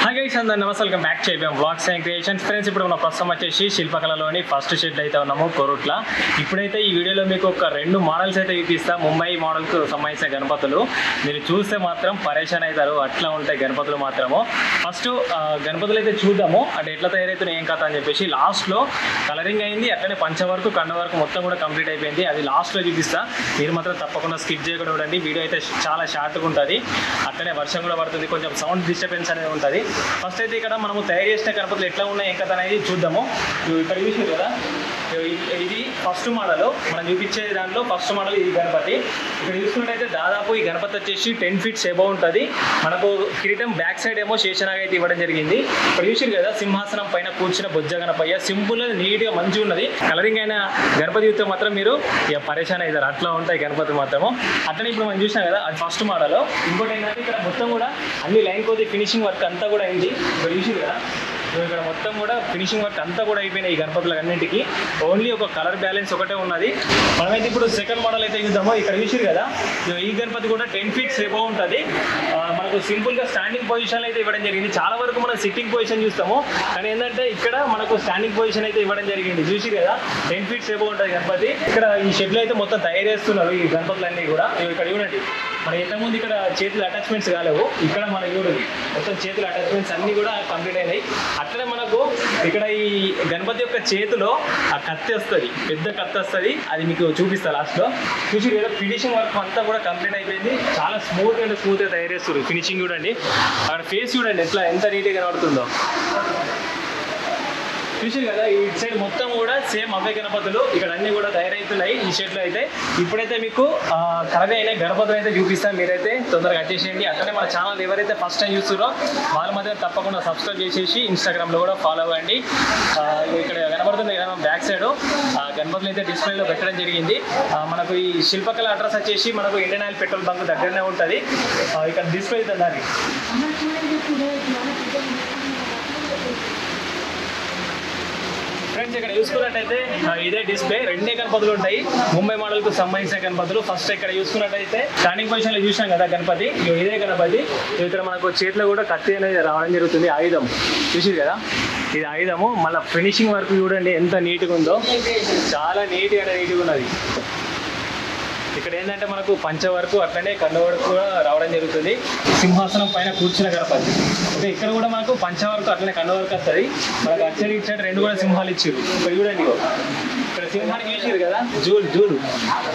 Hi guys అందరూ నమస్తే, welcome back to ABM vlogs and creations. Friends, ఇప్పుడు మన ప్రస్తుతం వచ్చేసి శిల్పకళలోని ఫస్ట్ షెడ్ అయితే ఉన్నాము కోరుట్ల. ఇప్పుడైతే ఈ వీడియోలో మీకు ఒక 2 మోడల్స్ అయితే చూపిస్తా. ముంబై మోడల్కు సంబంధించిన గణపతులు మీరు చూస్తే మాత్రం పరేషాన్ అవుతారు, అట్లా ఉంటాయి గణపతులు మాత్రము. ఫస్ట్ గణపతులు అయితే చూద్దాము, అంటే ఎట్లా తయారవుతున్నాయి ఏం కథ అని చెప్పేసి. లాస్ట్లో కలరింగ్ అయింది, అట్లనే పంచ వరకు కండ వరకు మొత్తం కూడా కంప్లీట్ అయిపోయింది. అది లాస్ట్లో చూపిస్తా, మీరు మాత్రం తప్పకుండా స్కిప్ చేయకుండా చూడండి. వీడియో అయితే చాలా షార్ట్గా ఉంటుంది, అట్లనే వర్షం కూడా పడుతుంది, కొంచెం సౌండ్ డిస్టర్బెన్స్ అనేది ఉంటుంది. ఫస్ట్ అయితే ఇక్కడ మనము తయారు చేసిన గణపతులు ఎట్లా ఉన్నాయి ఏం కథ అనేది చూద్దాము. ఇక్కడ చూసారు కదా, ఇది ఫస్ట్ మోడల్, మనం చూపించే దాంట్లో ఫస్ట్ మోడల్ ఇది గణపతి. ఇక్కడ చూసుకున్నట్టయితే దాదాపు ఈ గణపతి వచ్చేసి 10 feet అబౌవ్ ఉంటుంది. మనకు కిరీటం బ్యాక్ సైడ్ ఏమో శేషనాగ్ అయితే ఇవ్వడం జరిగింది. ఇక్కడ చూసారు కదా, సింహాసనం పైన కూర్చున్న బొజ్జ గణపయ్య, సింపుల్ నీట్గా మంచిగా ఉన్నది. కలరింగ్ అయిన గణపతి చూస్తే మాత్రం మీరు ఇక పరేషాన్ అవుతారు, అట్లా ఉంటాయి గణపతి మాత్రము. అట్లనే ఇప్పుడు మనం చూసినాం కదా, అది ఫస్ట్ మోడల్. ఇంకోటి ఏంటంటే ఇక్కడ మొత్తం కూడా అన్ని లైన్ కొద్ది ఫినిషింగ్ వర్క్ అంతా కూడా అయింది. ఇక్కడ చూసారు కదా, ఇక్కడ మొత్తం కూడా ఫినిషింగ్ వర్క్ అంతా కూడా అయిపోయినాయి ఈ గణపతులకు అన్నింటికి. ఓన్లీ ఒక కలర్ బ్యాలెన్స్ ఒకటే ఉన్నది. మనమైతే ఇప్పుడు సెకండ్ మోడల్ అయితే చూద్దాము. ఇక్కడ చూసారు కదా, ఈ గణపతి కూడా 10 feet అబౌవ్ ఉంటుంది. మనకు సింపుల్గా స్టాండింగ్ పొజిషన్ అయితే ఇవ్వడం జరిగింది. చాలా వరకు మనం సిట్టింగ్ పొజిషన్ చూస్తాము, కానీ ఏంటంటే ఇక్కడ మనకు స్టాండింగ్ పొజిషన్ అయితే ఇవ్వడం జరిగింది. చూసి కదా, 10 feet అబౌవ్ ఉంటుంది గణపతి. ఇక్కడ ఈ షెడ్లో అయితే మొత్తం తయారు చేస్తున్నారు ఈ గణపతులన్నీ కూడా. ఇక్కడ చూడండి, మన ఎంతమంది ఇక్కడ చేతులు అటాచ్మెంట్స్ కాలేవు, ఇక్కడ మన చూడండి మొత్తం చేతుల అటాచ్మెంట్స్ అన్నీ కూడా కంప్లీట్ అయినాయి. అట్లనే మనకు ఇక్కడ ఈ గణపతి యొక్క చేతిలో ఆ కత్తి వస్తుంది, పెద్ద కత్తి వస్తుంది, అది మీకు చూపిస్తా లాస్ట్లో. చూసి కదా, ఫినిషింగ్ వర్క్ అంతా కూడా కంప్లీట్ అయిపోయింది. చాలా స్మూత్గా తయారు చేస్తారు. ఫినిషింగ్ చూడండి, అక్కడ ఫేస్ చూడండి ఎంత నీట్గా కనబడుతుందో. చూసారు కదా, ఈ సైడ్ మొత్తం కూడా సేమ్ అవే గణపతులు ఇక్కడ అన్ని కూడా తయారవుతున్నాయి ఈ షెడ్లో అయితే. ఇప్పుడైతే మీకు కలర్ అయిన గణపతులు అయితే చూపిస్తాను, మీరైతే తొందరగా వచ్చేసేయండి. అట్లనే మన ఛానల్ ఎవరైతే ఫస్ట్ టైం చూస్తారో వాళ్ళ మధ్య తప్పకుండా సబ్స్క్రైబ్ చేసేసి ఇన్స్టాగ్రామ్లో కూడా ఫాలో అవ్వండి. ఇక్కడ కనబడుతుంది కదా బ్యాక్ సైడ్ గణపతులు అయితే డిస్ప్లేలో పెట్టడం జరిగింది. మనకు ఈ శిల్పకళ అడ్రస్ వచ్చేసి మనకు ఇండియన్ ఆయిల్ పెట్రోల్ బంక్ దగ్గరనే ఉంటుంది. ఇక్కడ డిస్ప్లే అయితే దాన్ని ఫ్రెండ్స్, ఇక్కడ చూసుకున్నట్టయితే ఇదే డిస్ప్లే, 2 గణపతులు ఉంటాయి ముంబై మోడల్కు సంబంధించిన గణపతులు. ఫస్ట్ ఇక్కడ చూసుకున్నట్టయితే స్టాండింగ్ పొజిషన్లో చూసినాం కదా గణపతి, ఇదే గణపతి. ఇక్కడ మనకు చేతిలో కూడా కత్తి అనేది రావడం జరుగుతుంది, ఆయుధం. చూసిరు కదా, ఇది ఆయుధము. మళ్ళీ ఫినిషింగ్ వర్క్ చూడండి ఎంత నీట్గా ఉందో, చాలా నీట్గా ఉన్నది. ఇక్కడ ఏంటంటే మనకు పంచ వరకు అట్లనే కండ వరకు కూడా రావడం జరుగుతుంది. సింహాసనం పైన కూర్చున్న గణపతి. ఓకే, ఇక్కడ కూడా మనకు పంచ వరకు అట్లనే కండ వరకు వస్తుంది. మనకు అటు సైడ్ ఇటు సైడ్ 2 కూడా సింహాలు ఇచ్చారు. ఇక్కడ చూడండి, ఇక్కడ సింహానికి చూసారు కదా,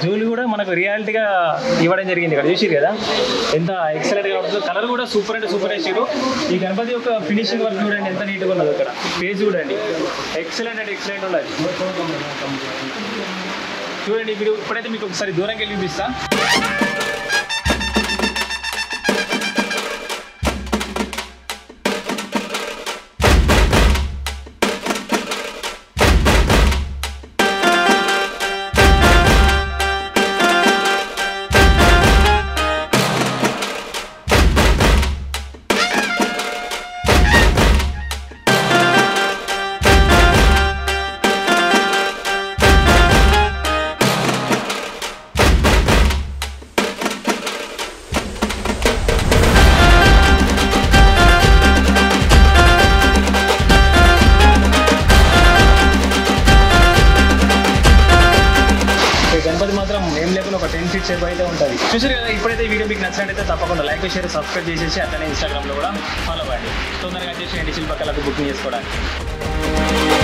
జూలు కూడా మనకు రియాలిటీగా ఇవ్వడం జరిగింది. ఇక్కడ చూసారు కదా ఎంత ఎక్సలెంట్గా ఉంటుంది. కలర్ కూడా సూపర్ అంటే సూపర్ వేసారు. ఈ గణపతి యొక్క ఫినిషింగ్ వర్క్ చూడండి ఎంత నీట్గా ఉన్నది. ఇక్కడ ఫేస్ చూడండి, ఎక్సలెంట్ అంటే ఎక్సలెంట్ ఉన్నది. చూడండి, ఇప్పుడైతే మీకు ఒకసారి దూరంగా వెళ్ళి చూపిస్తా. గణపతి మాత్రం ఏం లేకుండా ఒక 10 feet అయితే ఉంటుంది. చూసారు కదా, ఇప్పుడైతే ఈ వీడియో మీకు నచ్చినట్టయితే తప్పకుండా లైక్ షేర్ సబ్స్క్రైబ్ చేసేసి అట్లనే ఇన్స్టాగ్రామ్లో కూడా ఫాలో అవ్వండి. తొందరగా చేసేయండి శిల్పకళకు బుకింగ్ చేసుకోవడానికి.